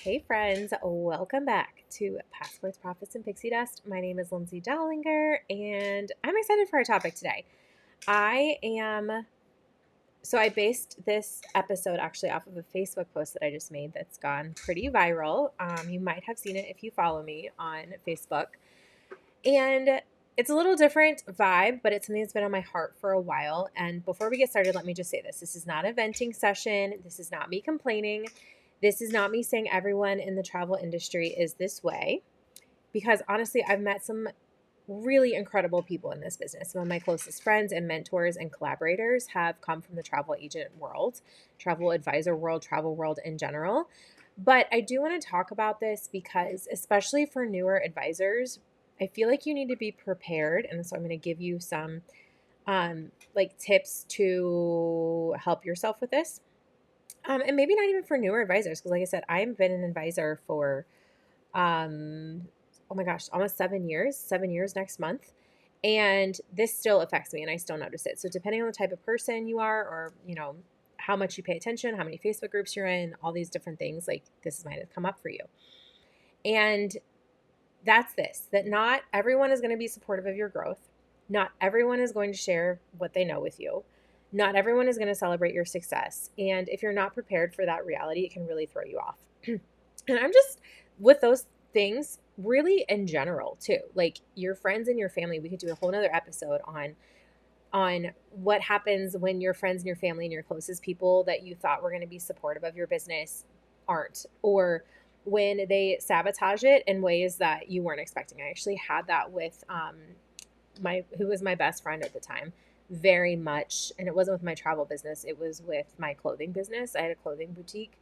Hey friends, welcome back to Passports, Profits, and Pixie Dust. My name is Lindsay Dollinger, and I'm excited for our topic today. I based this episode actually off of a Facebook post that I just made that's gone pretty viral. You might have seen it if you follow me on Facebook. And it's a little different vibe, but it's something that's been on my heart for a while. And before we get started, let me just say this. This is not a venting session. This is not me complaining. This is not me saying everyone in the travel industry is this way. Because honestly, I've met some really incredible people in this business. Some of my closest friends and mentors and collaborators have come from the travel agent world, travel advisor world, travel world in general. But I do want to talk about this because, especially for newer advisors, I feel like you need to be prepared. And so I'm going to give you some tips to help yourself with this. And maybe not even for newer advisors, because like I said, I've been an advisor for, oh my gosh, almost 7 years next month. And this still affects me and I still notice it. So depending on the type of person you are, or, how much you pay attention, how many Facebook groups you're in, all these different things, like this might have come up for you. And that's that not everyone is going to be supportive of your growth. Not everyone is going to share what they know with you. Not everyone is going to celebrate your success. And if you're not prepared for that reality, it can really throw you off. And I'm just with those things really in general too. Like your friends and your family, we could do a whole nother episode on what happens when your friends and your family and your closest people that you thought were going to be supportive of your business aren't, or when they sabotage it in ways that you weren't expecting. I actually had that with who was my best friend at the time, very much. And it wasn't with my travel business. It was with my clothing business. I had a clothing boutique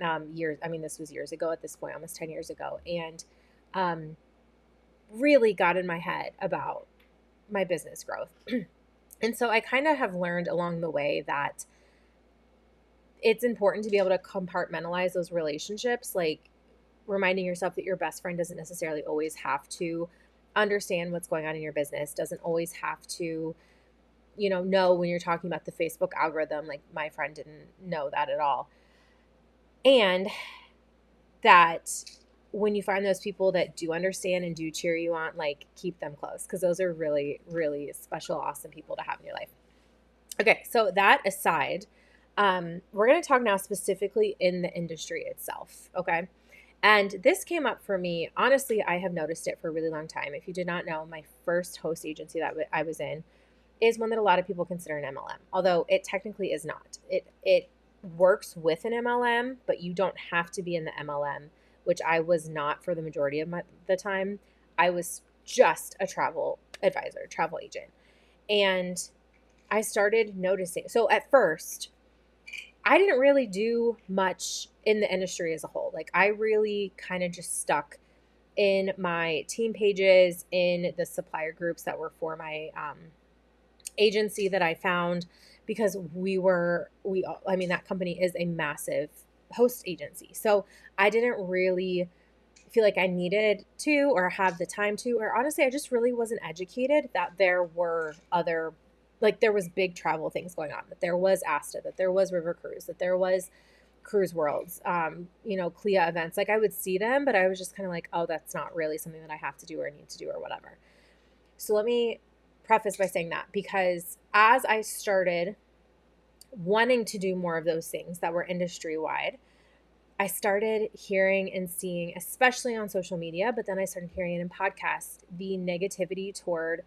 this was years ago at this point, almost 10 years ago. And really got in my head about my business growth. And so I kind of have learned along the way that it's important to be able to compartmentalize those relationships, like reminding yourself that your best friend doesn't necessarily always have to understand what's going on in your business, doesn't always have to, know when you're talking about the Facebook algorithm. Like my friend didn't know that at all. And that when you find those people that do understand and do cheer you on, like keep them close, because those are really, really special, awesome people to have in your life. Okay, so that aside, we're going to talk now specifically in the industry itself, okay? And this came up for me. Honestly, I have noticed it for a really long time. If you did not know, my first host agency that I was in is one that a lot of people consider an MLM, although it technically is not. It works with an MLM, but you don't have to be in the MLM, which I was not for the majority of the time. I was just a travel advisor, travel agent. And I started noticing. So at first, I didn't really do much in the industry as a whole. Like I really kind of just stuck in my team pages, in the supplier groups that were for my agency that I found, because that company is a massive host agency. So I didn't really feel like I needed to or have the time to, or honestly, I just really wasn't educated that there were other, like there was big travel things going on, that there was ASTA, that there was River Cruise, that there was Cruise Worlds, CLIA events. Like I would see them, but I was just kind of like, oh, that's not really something that I have to do or need to do or whatever. So let me preface by saying that, because as I started wanting to do more of those things that were industry wide, I started hearing and seeing, especially on social media, but then I started hearing it in podcasts, the negativity toward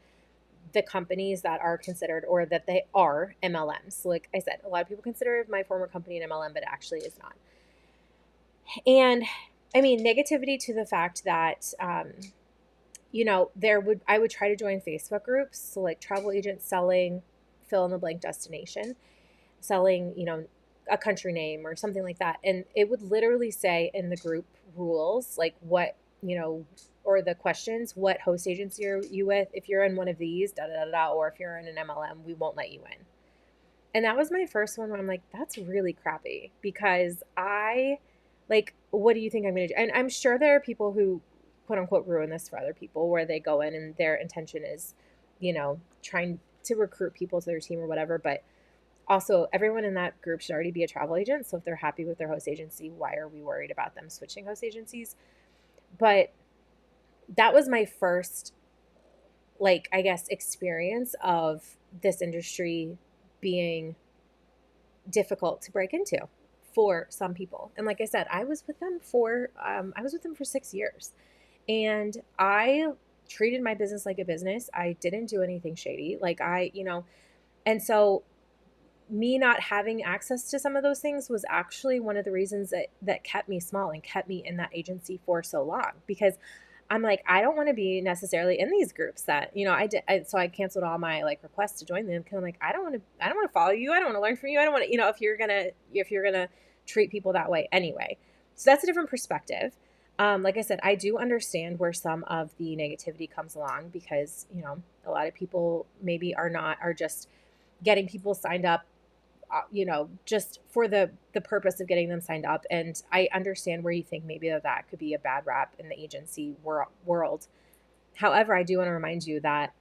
the companies that are considered, or that they are MLMs. So like I said, a lot of people consider my former company an MLM, but it actually is not. And I mean, negativity to the fact that, I would try to join Facebook groups. So like travel agents selling fill in the blank destination, selling, a country name or something like that. And it would literally say in the group rules, like what, or the questions, what host agency are you with? If you're in one of these, da, da, da, da, or if you're in an MLM, we won't let you in. And that was my first one where I'm like, that's really crappy, because what do you think I'm going to do? And I'm sure there are people who quote unquote ruin this for other people, where they go in and their intention is, trying to recruit people to their team or whatever. But Also, everyone in that group should already be a travel agent. So if they're happy with their host agency, why are we worried about them switching host agencies? But that was my first, like, I guess, experience of this industry being difficult to break into for some people. And like I said, I was with them for 6 years, and I treated my business like a business. I didn't do anything shady. Like and so me not having access to some of those things was actually one of the reasons that kept me small and kept me in that agency for so long, because I'm like, I don't want to be necessarily in these groups that, so I canceled all my like requests to join them, because I'm like, I don't want to follow you. I don't want to learn from you. I don't want to, if you're going to treat people that way anyway. So that's a different perspective. Like I said, I do understand where some of the negativity comes along, because, a lot of people maybe are just getting people signed up, just for the purpose of getting them signed up. And I understand where you think maybe that could be a bad rap in the agency world. However, I do want to remind you that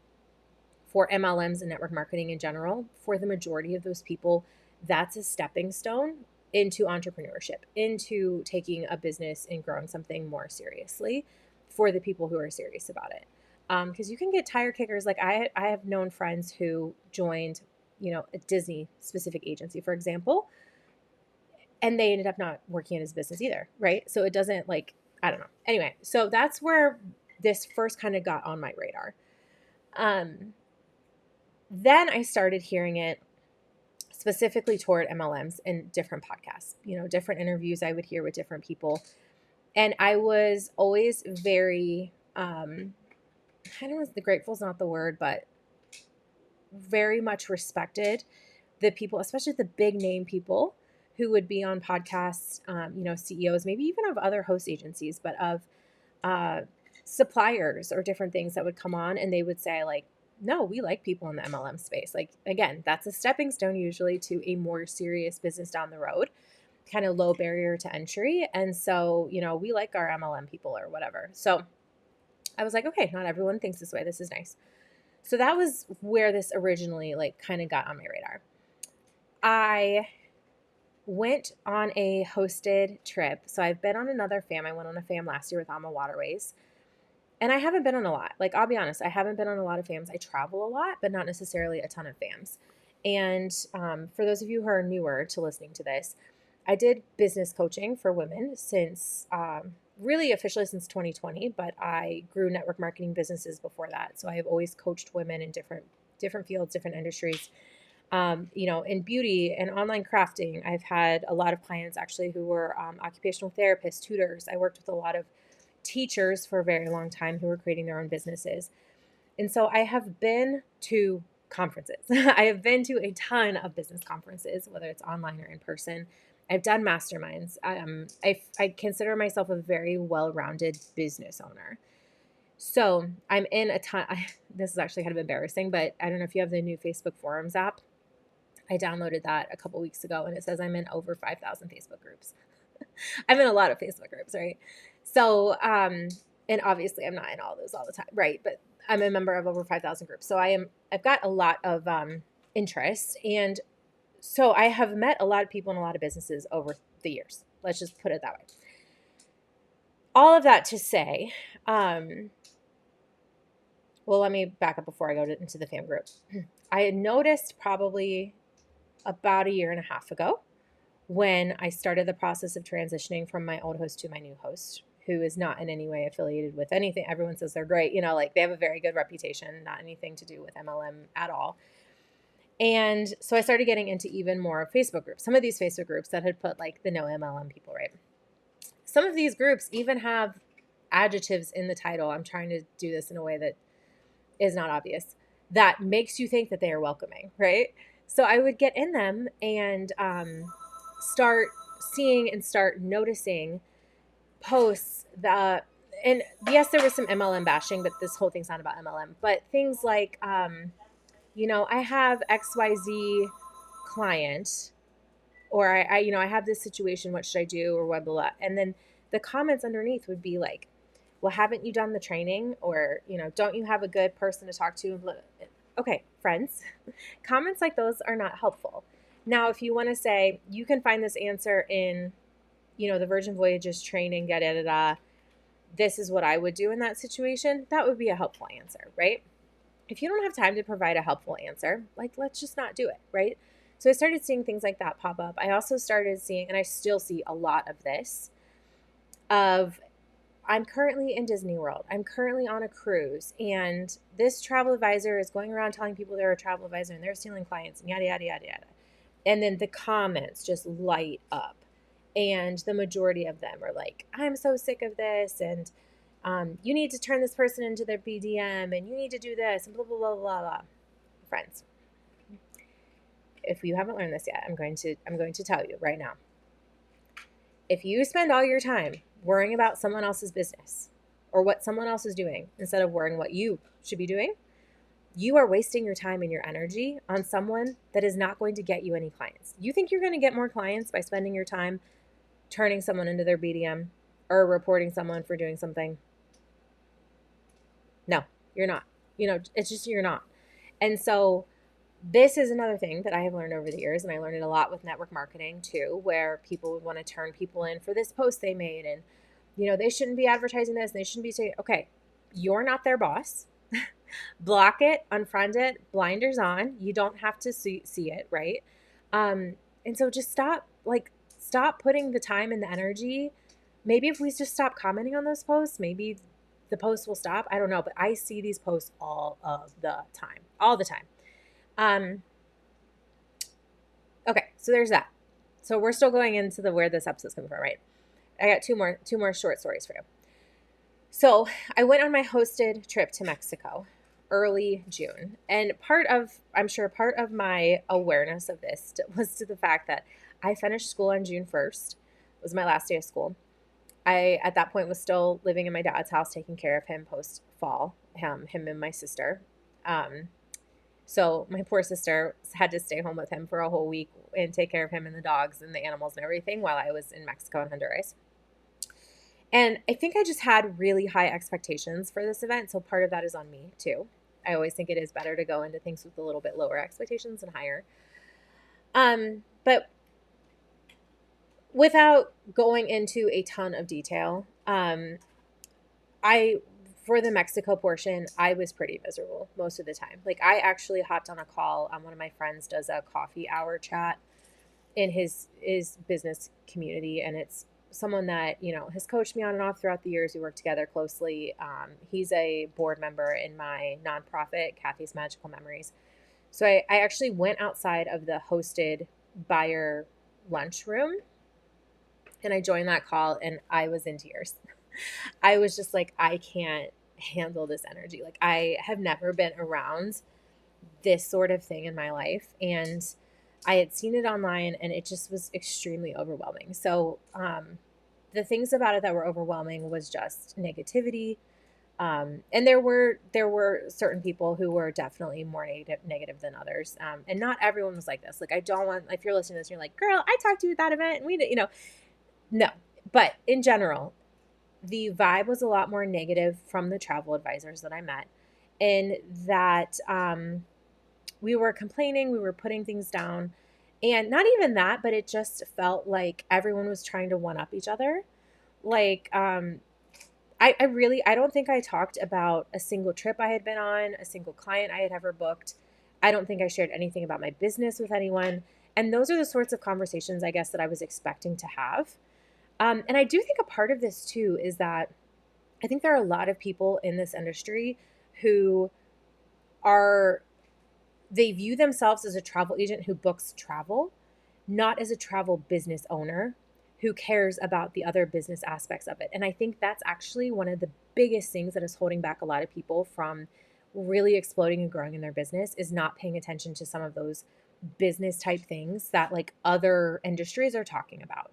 for MLMs and network marketing in general, for the majority of those people, that's a stepping stone into entrepreneurship, into taking a business and growing something more seriously for the people who are serious about it. Because you can get tire kickers. Like I have known friends who joined, a Disney specific agency, for example, and they ended up not working in his business either. Right. So it doesn't, like, I don't know. Anyway, so that's where this first kind of got on my radar. Then I started hearing it specifically toward MLMs in different podcasts, different interviews I would hear with different people. And I was always very, I don't know, the grateful is not the word, but very much respected the people, especially the big name people who would be on podcasts, CEOs, maybe even of other host agencies, but of suppliers or different things that would come on, and they would say, like, no, we like people in the MLM space. Like, again, that's a stepping stone usually to a more serious business down the road, kind of low barrier to entry. And so, we like our MLM people or whatever. So I was like, okay, not everyone thinks this way. This is nice. So that was where this originally, like, kind of got on my radar. I went on a hosted trip. So I've been on another fam. I went on a fam last year with Alma Waterways. And I haven't been on a lot. Like, I'll be honest, I haven't been on a lot of fams. I travel a lot, but not necessarily a ton of fams. And for those of you who are newer to listening to this, I did business coaching for women since really officially since 2020, but I grew network marketing businesses before that. So I have always coached women in different fields, different industries. In beauty and online crafting, I've had a lot of clients actually who were occupational therapists, tutors. I worked with a lot of teachers for a very long time who were creating their own businesses. And so I have been to conferences. I have been to a ton of business conferences, whether it's online or in person. I've done masterminds. I consider myself a very well-rounded business owner. So I'm in a ton. This is actually kind of embarrassing, but I don't know if you have the new Facebook Forums app. I downloaded that a couple weeks ago, and it says I'm in over 5,000 Facebook groups. I'm in a lot of Facebook groups, right? So, and obviously I'm not in all those all the time, right? But I'm a member of over 5,000 groups. So I've got a lot of interest. And so I have met a lot of people in a lot of businesses over the years. Let's just put it that way. All of that to say, well, let me back up before I go into the fam group. I had noticed probably about a year and a half ago, when I started the process of transitioning from my old host to my new host, who is not in any way affiliated with anything. Everyone says they're great, like they have a very good reputation, not anything to do with MLM at all. And so I started getting into even more Facebook groups. Some of these Facebook groups that had put like the no MLM people, right? Some of these groups even have adjectives in the title. I'm trying to do this in a way that is not obvious, that makes you think that they are welcoming, right? So I would get in them and start seeing and start noticing posts that, and yes, there was some MLM bashing, but this whole thing's not about MLM, but things like, I have XYZ client, or I have this situation, what should I do, or blah, blah, blah. And then the comments underneath would be like, well, haven't you done the training? Or, don't you have a good person to talk to? Okay, friends, comments like those are not helpful. Now, if you want to say you can find this answer in, the Virgin Voyages training, da da da da, this is what I would do in that situation, that would be a helpful answer, right? If you don't have time to provide a helpful answer, like, let's just not do it, right? So I started seeing things like that pop up. I also started seeing, and I still see a lot of this, of I'm currently in Disney World. I'm currently on a cruise, and this travel advisor is going around telling people they're a travel advisor and they're stealing clients and yada, yada, yada, yada. And then the comments just light up. And the majority of them are like, I'm so sick of this. And you need to turn this person into their BDM, and you need to do this, and blah, blah, blah, blah, blah. Friends, if you haven't learned this yet, I'm going to tell you right now. If you spend all your time worrying about someone else's business or what someone else is doing instead of worrying what you should be doing, you are wasting your time and your energy on someone that is not going to get you any clients. You think you're going to get more clients by spending your time turning someone into their BDM or reporting someone for doing something? No, you're not. It's just you're not. And so this is another thing that I have learned over the years, and I learned it a lot with network marketing too, where people would want to turn people in for this post they made, and they shouldn't be advertising this, and they shouldn't be saying, okay, you're not their boss. Block it, unfriend it, blinders on. You don't have to see it, right? And so just stop putting the time and the energy. Maybe if we just stop commenting on those posts, maybe the posts will stop. I don't know, but I see these posts all the time. Okay, so there's that. So we're still going into where this episode's coming from, right? I got two more short stories for you. So I went on my hosted trip to Mexico early June. And I'm sure part of my awareness of this was to the fact that I finished school on June 1st. It was my last day of school. I, at that point, was still living in my dad's house, taking care of him post-fall, him and my sister. So my poor sister had to stay home with him for a whole week and take care of him and the dogs and the animals and everything while I was in Mexico and Honduras. And I think I just had really high expectations for this event. So part of that is on me too. I always think it is better to go into things with a little bit lower expectations than higher. But without going into a ton of detail, for the Mexico portion, I was pretty miserable most of the time. Like, I actually hopped on a call. One of my friends does a coffee hour chat in his business community, and it's someone that has coached me on and off throughout the years. We work together closely. He's a board member in my nonprofit, Kathy's Magical Memories. So I actually went outside of the hosted buyer lunchroom, and I joined that call, and I was in tears. I was just like, I can't handle this energy. Like, I have never been around this sort of thing in my life, and I had seen it online, and it just was extremely overwhelming. So the things about it that were overwhelming was just negativity. And there were certain people who were definitely more negative than others. And not everyone was like this. Like, I don't want, if you're listening to this and you're like, girl, I talked to you at that event and we did, no. But in general, the vibe was a lot more negative from the travel advisors that I met, in that we were complaining, we were putting things down, and not even that, but it just felt like everyone was trying to one up each other. Like, I don't think I talked about a single trip I had been on, a single client I had ever booked. I don't think I shared anything about my business with anyone. And those are the sorts of conversations, I guess, that I was expecting to have. And I do think a part of this too is that I think there are a lot of people in this industry who they view themselves as a travel agent who books travel, not as a travel business owner who cares about the other business aspects of it. And I think that's actually one of the biggest things that is holding back a lot of people from really exploding and growing in their business, is not paying attention to some of those business type things that like other industries are talking about.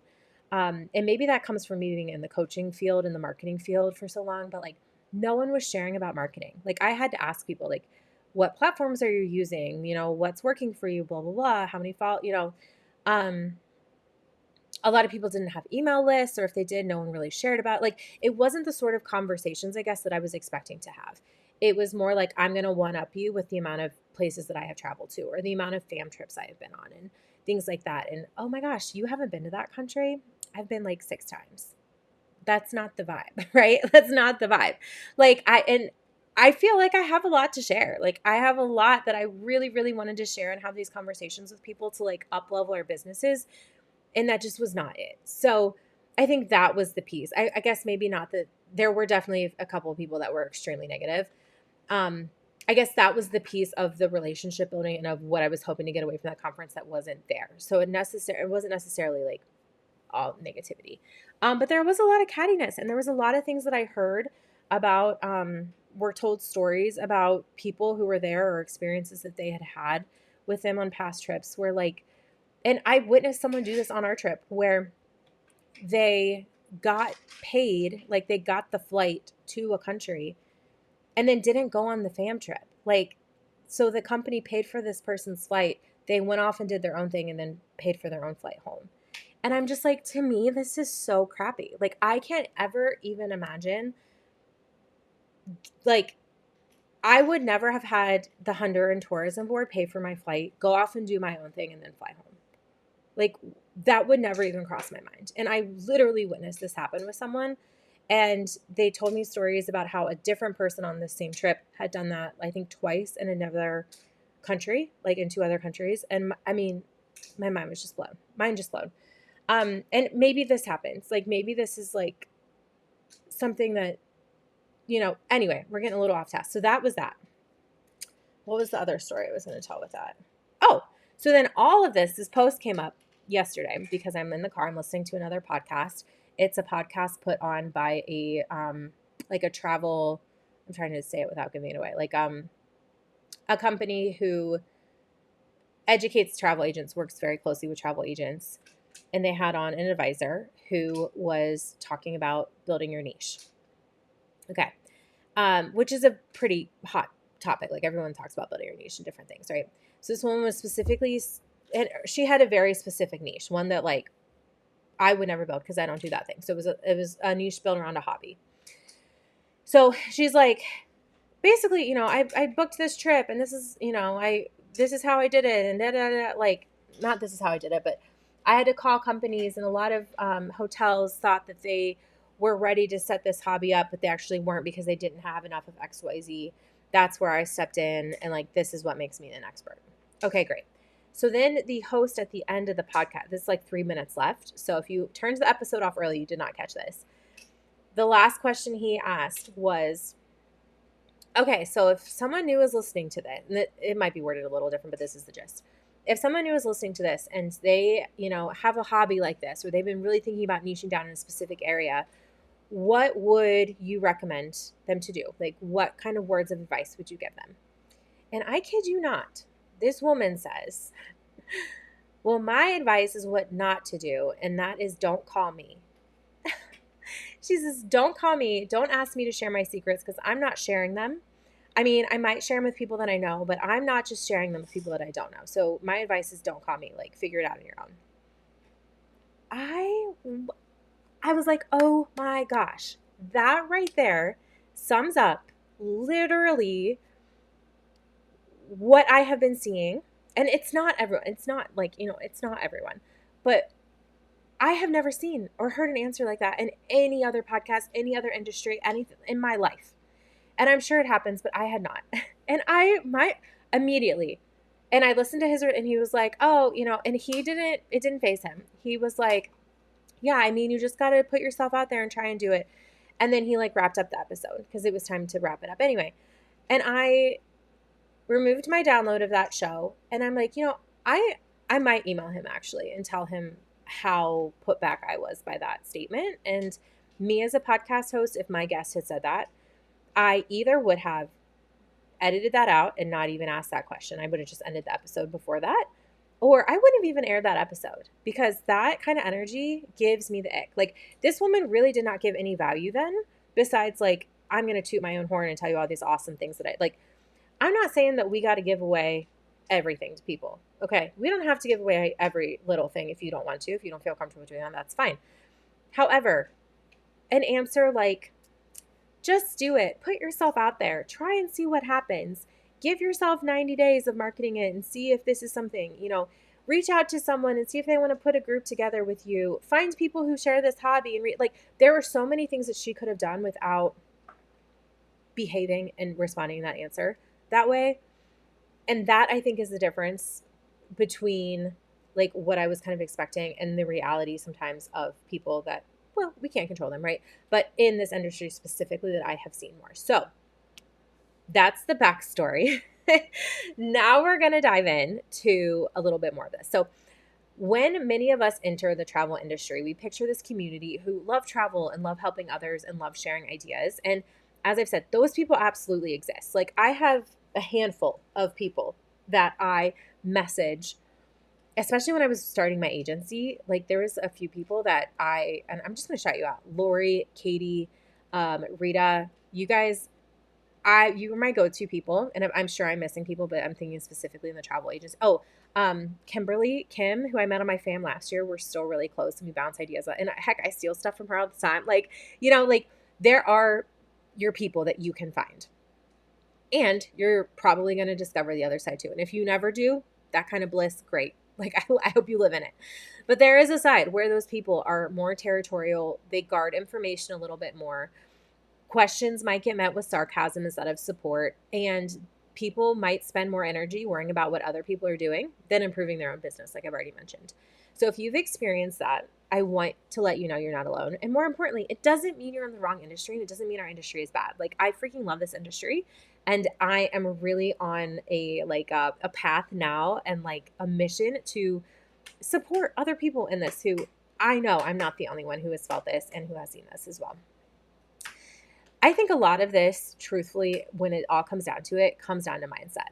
And maybe that comes from me being in the coaching field and the marketing field for so long, but like no one was sharing about marketing. Like, I had to ask people, like, what platforms are you using? What's working for you? Blah, blah, blah. How many follow, a lot of people didn't have email lists, or if they did, no one really shared about it. Like, it wasn't the sort of conversations, I guess, that I was expecting to have. It was more like, I'm going to one up you with the amount of places that I have traveled to, or the amount of fam trips I have been on. And things like that. And oh my gosh, you haven't been to that country? I've been like 6 times. That's not the vibe, right? That's not the vibe. Like I feel like I have a lot to share. Like I have a lot that I really, really wanted to share and have these conversations with people to like up level our businesses. And that just was not it. So I think that was the piece. I guess maybe not that there were definitely a couple of people that were extremely negative. I guess that was the piece of the relationship building and of what I was hoping to get away from that conference that wasn't there. So it wasn't necessarily like all negativity. But there was a lot of cattiness, and there was a lot of things that I heard about, were told stories about people who were there or experiences that they had had with them on past trips where like, and I witnessed someone do this on our trip where they got paid, like they got the flight to a country and then didn't go on the fam trip. Like, so the company paid for this person's flight. They went off and did their own thing and then paid for their own flight home. And I'm just like, to me, this is so crappy. Like, I can't ever even imagine, like, I would never have had the Honduran tourism board pay for my flight, go off and do my own thing, and then fly home. Like, that would never even cross my mind. And I literally witnessed this happen with someone. And they told me stories about how a different person on this same trip had done that, I think, twice in another country, like in 2 other countries. And I mean, my mind was just blown. Mine just blown. And maybe this happens. Like, maybe this is like something that, anyway, we're getting a little off task. So that was that. What was the other story I was going to tell with that? Oh, so then all of this post came up yesterday because I'm in the car. I'm listening to another podcast. It's a podcast put on by like a travel, I'm trying to say it without giving it away, like a company who educates travel agents, works very closely with travel agents. And they had on an advisor who was talking about building your niche. Okay. Which is a pretty hot topic. Like everyone talks about building your niche and different things, right? So this woman was specifically, and she had a very specific niche, one that like I would never build because I don't do that thing. So it was a niche built around a hobby. So she's like, basically, I booked this trip and this is, this is how I did it. And like, not this is how I did it, but I had to call companies, and a lot of hotels thought that they were ready to set this hobby up, but they actually weren't because they didn't have enough of XYZ. That's where I stepped in, and like, this is what makes me an expert. Okay, great. So then the host at the end of the podcast, this is like 3 minutes left. So if you turned the episode off early, you did not catch this. The last question he asked was, okay, so if someone new is listening to this, and it might be worded a little different, but this is the gist. If someone new is listening to this and they, have a hobby like this, or they've been really thinking about niching down in a specific area, what would you recommend them to do? Like, what kind of words of advice would you give them? And I kid you not, this woman says, well, my advice is what not to do, and that is don't call me. She says, don't call me. Don't ask me to share my secrets because I'm not sharing them. I mean, I might share them with people that I know, but I'm not just sharing them with people that I don't know. So my advice is don't call me. Like, figure it out on your own. I was like, oh my gosh, that right there sums up literally what I have been seeing. And it's not everyone. It's not like, it's not everyone. But I have never seen or heard an answer like that in any other podcast, any other industry, anything in my life. And I'm sure it happens, but I had not. And I might immediately. And I listened to his, and he was like, oh, and it didn't faze him. He was like, yeah, I mean, you just got to put yourself out there and try and do it. And then he like wrapped up the episode because it was time to wrap it up anyway. And I removed my download of that show. And I'm like, I might email him actually and tell him how put back I was by that statement. And me as a podcast host, if my guest had said that, I either would have edited that out and not even asked that question. I would have just ended the episode before that. Or I wouldn't have even aired that episode because that kind of energy gives me the ick. Like, this woman really did not give any value then besides like, I'm going to toot my own horn and tell you all these awesome things that I'm not saying that we got to give away everything to people. Okay. We don't have to give away every little thing if you don't want to. If you don't feel comfortable doing that, that's fine. However, an answer like, just do it. Put yourself out there. Try and see what happens. Give yourself 90 days of marketing it and see if this is something, reach out to someone and see if they want to put a group together with you. Find people who share this hobby. And like, there were so many things that she could have done without behaving and responding to that answer that way. And that, I think, is the difference between like what I was kind of expecting and the reality sometimes of people that, well, we can't control them, right? But in this industry specifically that I have seen more. So that's the backstory. Now we're going to dive in to a little bit more of this. So when many of us enter the travel industry, we picture this community who love travel and love helping others and love sharing ideas. And as I've said, those people absolutely exist. Like, I have a handful of people that I message, especially when I was starting my agency. Like, there was a few people that and I'm just going to shout you out. Lori, Katie, Rita, you guys, you were my go-to people, and I'm sure I'm missing people, but I'm thinking specifically in the travel agents. Oh, Kimberly, Kim, who I met on my fam last year, we're still really close, and we bounce ideas. And heck, I steal stuff from her all the time. Like, like, there are your people that you can find, and you're probably going to discover the other side too. And if you never do, that kind of bliss, great. Like, I hope you live in it. But there is a side where those people are more territorial. They guard information a little bit more. Questions might get met with sarcasm instead of support, and people might spend more energy worrying about what other people are doing than improving their own business, like I've already mentioned. So if you've experienced that, I want to let you know you're not alone. And more importantly, it doesn't mean you're in the wrong industry, and it doesn't mean our industry is bad. Like, I freaking love this industry, and I am really on a path now and like a mission to support other people in this who I know I'm not the only one who has felt this and who has seen this as well. I think a lot of this, truthfully, when it all comes down to it, comes down to mindset.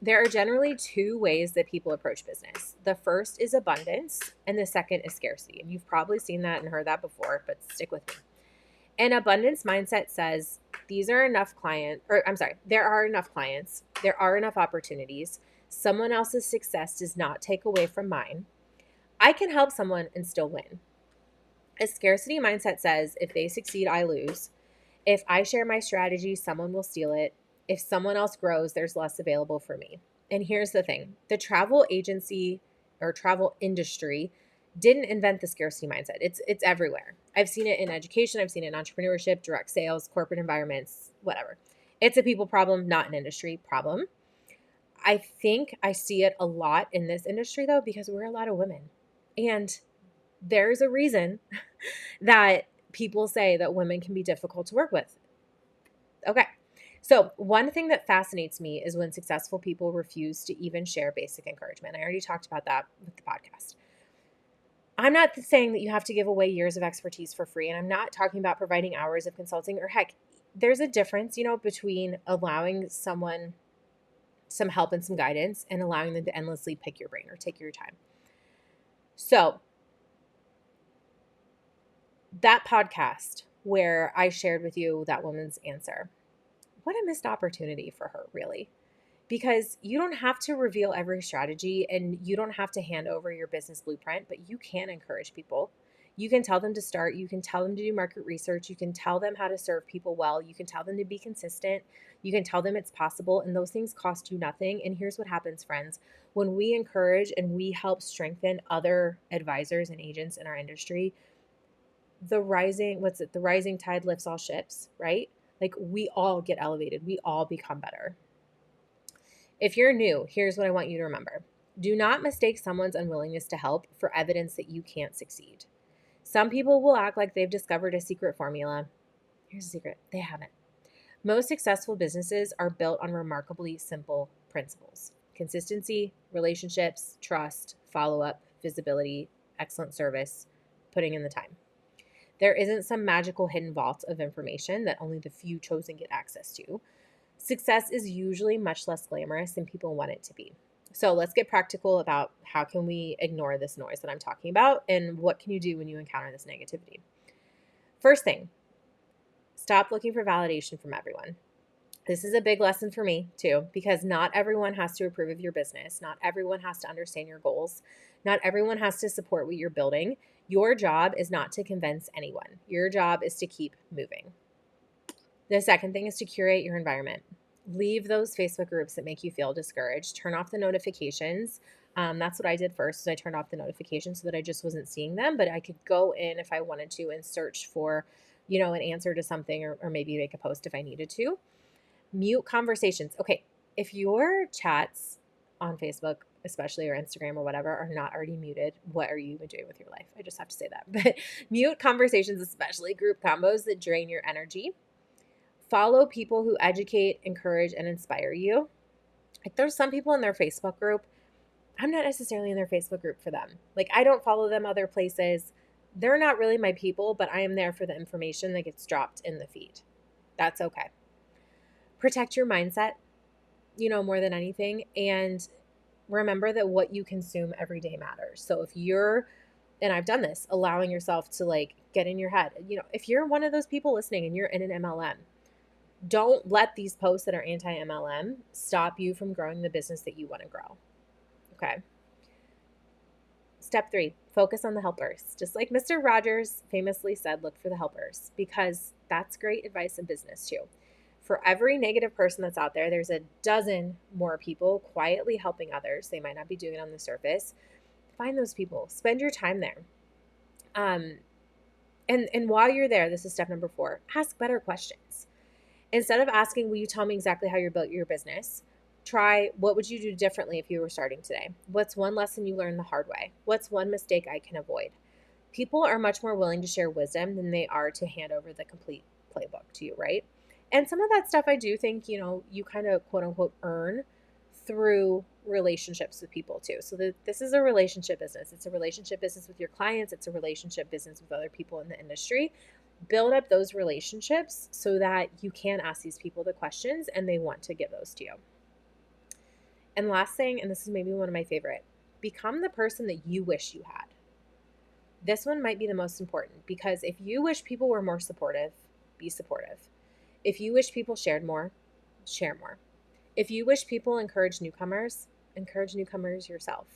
There are generally two ways that people approach business. The first is abundance, and the second is scarcity. And you've probably seen that and heard that before, but stick with me. An abundance mindset says there are enough clients, there are enough opportunities. Someone else's success does not take away from mine. I can help someone and still win. A scarcity mindset says if they succeed, I lose. If I share my strategy, someone will steal it. If someone else grows, there's less available for me. And here's the thing. The travel agency or travel industry didn't invent the scarcity mindset. It's everywhere. I've seen it in education. I've seen it in entrepreneurship, direct sales, corporate environments, whatever. It's a people problem, not an industry problem. I think I see it a lot in this industry, though, because we're a lot of women. And there's a reason that people say that women can be difficult to work with. Okay. So one thing that fascinates me is when successful people refuse to even share basic encouragement. I already talked about that with the podcast. I'm not saying that you have to give away years of expertise for free. And I'm not talking about providing hours of consulting, or heck, there's a difference, between allowing someone some help and some guidance and allowing them to endlessly pick your brain or take your time. So that podcast where I shared with you that woman's answer, what a missed opportunity for her, really. Because you don't have to reveal every strategy and you don't have to hand over your business blueprint, but you can encourage people. You can tell them to start. You can tell them to do market research. You can tell them how to serve people well. You can tell them to be consistent. You can tell them it's possible, and those things cost you nothing. And here's what happens, friends. When we encourage and we help strengthen other advisors and agents in our industry, the rising tide lifts all ships, right? Like, we all get elevated. We all become better. If you're new, here's what I want you to remember. Do not mistake someone's unwillingness to help for evidence that you can't succeed. Some people will act like they've discovered a secret formula. Here's a secret. They haven't. Most successful businesses are built on remarkably simple principles: consistency, relationships, trust, follow-up, visibility, excellent service, putting in the time. There isn't some magical hidden vault of information that only the few chosen get access to. Success is usually much less glamorous than people want it to be. So let's get practical about how can we ignore this noise that I'm talking about, and what can you do when you encounter this negativity. First thing, stop looking for validation from everyone. This is a big lesson for me too, because not everyone has to approve of your business. Not everyone has to understand your goals. Not everyone has to support what you're building. Your job is not to convince anyone. Your job is to keep moving. The second thing is to curate your environment. Leave those Facebook groups that make you feel discouraged. Turn off the notifications. That's what I did first, is I turned off the notifications so that I just wasn't seeing them, but I could go in if I wanted to and search for, an answer to something, or maybe make a post if I needed to. Mute conversations. Okay, if your chats on Facebook, especially, or Instagram or whatever, are not already muted, what are you even doing with your life? I just have to say that. But mute conversations, especially group combos that drain your energy. Follow people who educate, encourage, and inspire you. Like, there's some people in their Facebook group, I'm not necessarily in their Facebook group for them. Like, I don't follow them other places. They're not really my people, but I am there for the information that gets dropped in the feed. That's okay. Protect your mindset, more than anything. And remember that what you consume every day matters. So if you're, and I've done this, allowing yourself to like get in your head, if you're one of those people listening and you're in an MLM, don't let these posts that are anti MLM stop you from growing the business that you want to grow. Okay. Step 3, focus on the helpers. Just like Mr. Rogers famously said, look for the helpers, because that's great advice in business too. For every negative person that's out there, there's a dozen more people quietly helping others. They might not be doing it on the surface. Find those people. Spend your time there. And while you're there, this is step number 4, ask better questions. Instead of asking, will you tell me exactly how you built your business? Try, what would you do differently if you were starting today? What's one lesson you learned the hard way? What's one mistake I can avoid? People are much more willing to share wisdom than they are to hand over the complete playbook to you, right? And some of that stuff I do think, you kind of quote unquote earn through relationships with people too. So this is a relationship business. It's a relationship business with your clients. It's a relationship business with other people in the industry. Build up those relationships so that you can ask these people the questions and they want to give those to you. And last thing, and this is maybe one of my favorite, become the person that you wish you had. This one might be the most important, because if you wish people were more supportive, be supportive. If you wish people shared more, share more. If you wish people encourage newcomers yourself.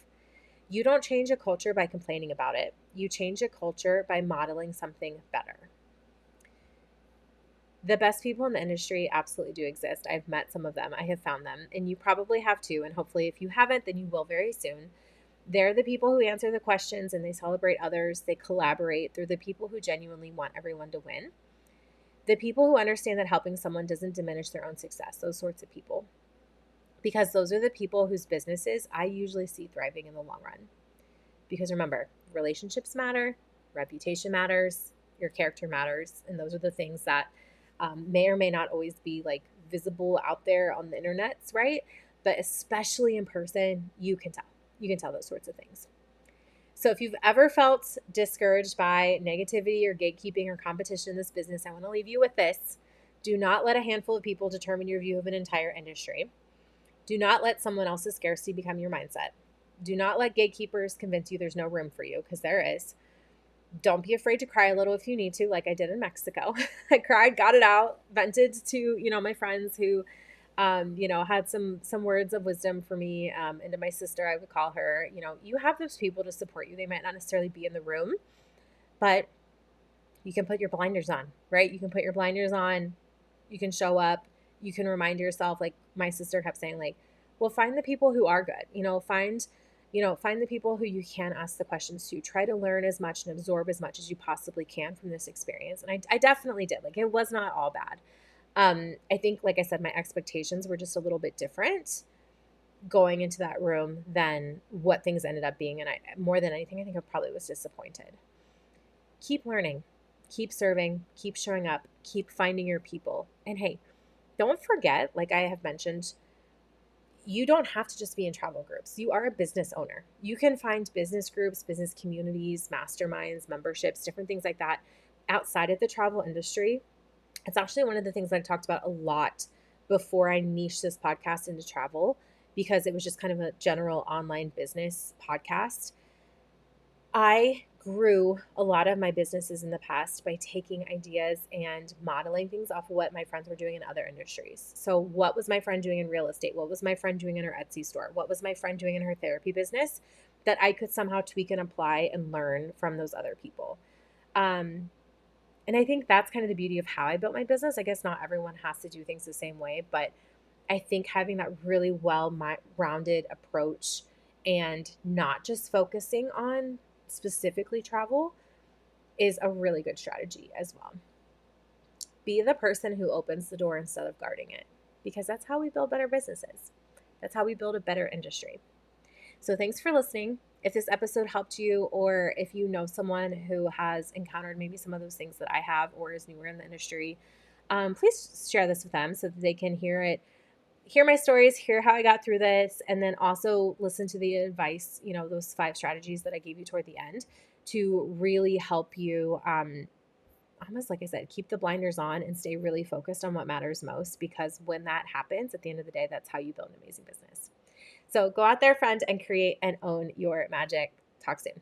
You don't change a culture by complaining about it. You change a culture by modeling something better. The best people in the industry absolutely do exist. I've met some of them. I have found them, and you probably have too. And hopefully if you haven't, then you will very soon. They're the people who answer the questions and they celebrate others. They collaborate. They're the people who genuinely want everyone to win. The people who understand that helping someone doesn't diminish their own success. Those sorts of people. Because those are the people whose businesses I usually see thriving in the long run. Because remember, relationships matter, reputation matters, your character matters. And those are the things that may or may not always be like visible out there on the internets, right? But especially in person, you can tell. You can tell those sorts of things. So if you've ever felt discouraged by negativity or gatekeeping or competition in this business, I want to leave you with this. Do not let a handful of people determine your view of an entire industry. Do not let someone else's scarcity become your mindset. Do not let gatekeepers convince you there's no room for you, because there is. Don't be afraid to cry a little if you need to, like I did in Mexico. I cried, got it out, vented to, my friends who, had some words of wisdom for me, and to my sister, I would call her. You have those people to support you. They might not necessarily be in the room, but you can put your blinders on, right? You can put your blinders on. You can show up. You can remind yourself, like my sister kept saying, like, well, find the people who are good, find the people who you can ask the questions to. Try to learn as much and absorb as much as you possibly can from this experience. And I definitely did. Like, it was not all bad. I think, like I said, my expectations were just a little bit different going into that room than what things ended up being. And more than anything, I think I probably was disappointed. Keep learning, keep serving, keep showing up, keep finding your people. And hey, don't forget, like I have mentioned, you don't have to just be in travel groups. You are a business owner. You can find business groups, business communities, masterminds, memberships, different things like that outside of the travel industry. It's actually one of the things I talked about a lot before I niched this podcast into travel, because it was just kind of a general online business podcast. I grew a lot of my businesses in the past by taking ideas and modeling things off of what my friends were doing in other industries. So what was my friend doing in real estate? What was my friend doing in her Etsy store? What was my friend doing in her therapy business that I could somehow tweak and apply and learn from those other people? And I think that's kind of the beauty of how I built my business. I guess not everyone has to do things the same way, but I think having that really well-rounded approach and not just focusing on specifically travel is a really good strategy as well. Be the person who opens the door instead of guarding it, because that's how we build better businesses. That's how we build a better industry. So thanks for listening. If this episode helped you, or if you know someone who has encountered maybe some of those things that I have or is newer in the industry, please share this with them so that they can hear my stories, hear how I got through this, and then also listen to the advice, those 5 strategies that I gave you toward the end to really help you, almost like I said, keep the blinders on and stay really focused on what matters most, because when that happens, at the end of the day, that's how you build an amazing business. So go out there, friend, and create and own your magic. Talk soon.